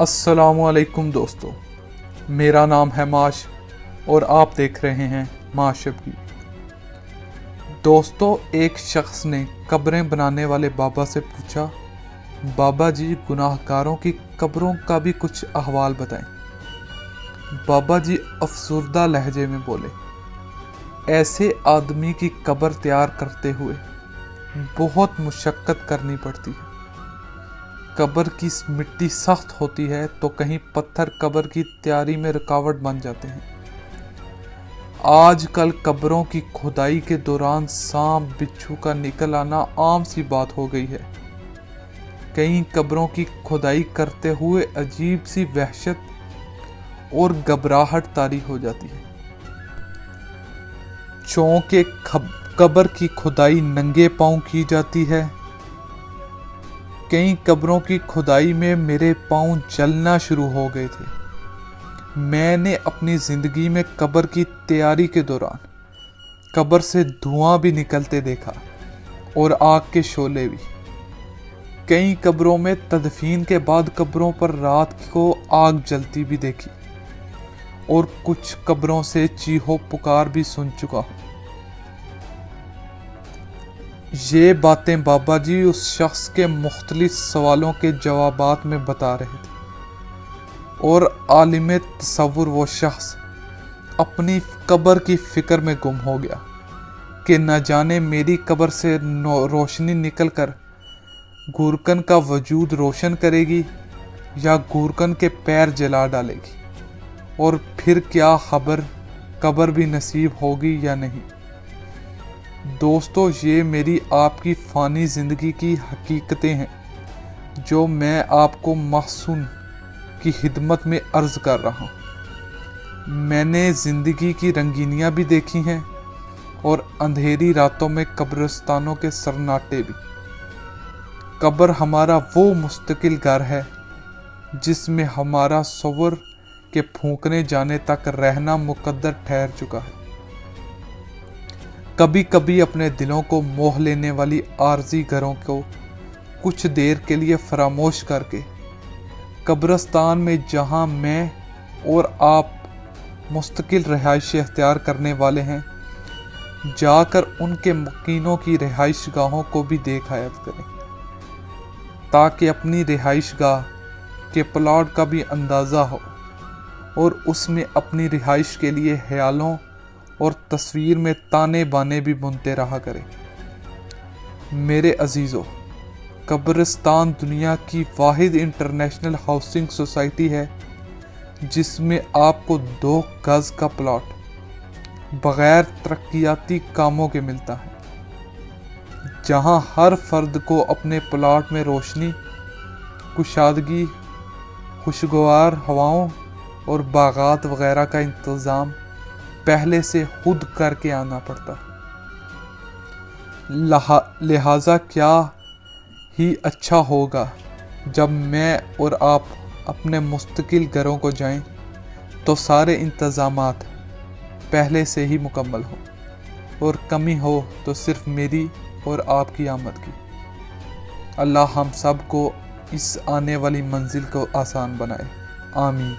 अस्सलामु अलैकुम दोस्तों, मेरा नाम है माश और आप देख रहे हैं माशब की। दोस्तों, एक शख्स ने कब्रें बनाने वाले बाबा से पूछा, बाबा जी गुनाहगारों की कब्रों का भी कुछ अहवाल बताएं। बाबा जी अफसुर्दा लहजे में बोले, ऐसे आदमी की कब्र तैयार करते हुए बहुत मुशक्कत करनी पड़ती है। कब्र की मिट्टी सख्त होती है तो कहीं पत्थर कब्र की तैयारी में रुकावट बन जाते हैं। आजकल कब्रों की खुदाई के दौरान सांप बिच्छू का निकल आना आम सी बात हो गई है। कई कब्रों की खुदाई करते हुए अजीब सी वहशत और घबराहट तारी हो जाती है। चौंके कब्र की खुदाई नंगे पांव की जाती है। कई कब्रों की खुदाई में मेरे पांव जलना शुरू हो गए थे। मैंने अपनी जिंदगी में कब्र की तैयारी के दौरान कब्र से धुआं भी निकलते देखा और आग के शोले भी। कई कब्रों में तदफीन के बाद कब्रों पर रात को आग जलती भी देखी और कुछ कब्रों से चीहो पुकार भी सुन चुका हूं। ये बातें बाबा जी उस शख्स के मुख्तलिफ सवालों के जवाबात में बता रहे थे और आलिम तसव्वुर वो शख्स अपनी कब्र की फिक्र में गुम हो गया कि न जाने मेरी कब्र से रोशनी निकलकर गूरकन का वजूद रोशन करेगी या गूरकन के पैर जला डालेगी, और फिर क्या खबर कब्र भी नसीब होगी या नहीं। दोस्तों, ये मेरी आपकी फ़ानी ज़िंदगी की हकीकतें हैं जो मैं आपको महसून की खिदमत में अर्ज़ कर रहा हूँ। मैंने ज़िंदगी की रंगीनियाँ भी देखी हैं और अंधेरी रातों में कब्रिस्तानों के सन्नाटे भी। कब्र हमारा वो मुस्तकिल घर है जिसमें हमारा सवर के फूंकने जाने तक रहना मुकद्दर ठहर चुका है। कभी कभी अपने दिलों को मोह लेने वाली आरजी घरों को कुछ देर के लिए फरामोश करके कब्रिस्तान में जहां मैं और आप मुस्तकिल रिहाइश अख्तियार करने वाले हैं, जाकर उनके मकीनों की रिहाइश गाहों को भी देख आयत करें, ताकि अपनी रिहाइश गाह के प्लॉट का भी अंदाज़ा हो और उसमें अपनी रिहाइश के लिए ख्यालों और तस्वीर में ताने बाने भी बुनते रहा करें। मेरे अजीज़ों, कब्रिस्तान दुनिया की वाहिद इंटरनेशनल हाउसिंग सोसाइटी है जिसमें आपको 2 गज का प्लॉट बग़ैर तरक्याती कामों के मिलता है, जहां हर फर्द को अपने प्लॉट में रोशनी, कुशादगी, खुशगवार हवाओं और बागात वगैरह का इंतज़ाम पहले से खुद करके आना पड़ता है। लिहाजा क्या ही अच्छा होगा जब मैं और आप अपने मुस्तकिल घरों को जाएं तो सारे इंतज़ामात पहले से ही मुकम्मल हो और कमी हो तो सिर्फ मेरी और आपकी आमद की। अल्लाह हम सब को इस आने वाली मंजिल को आसान बनाए। आमीन।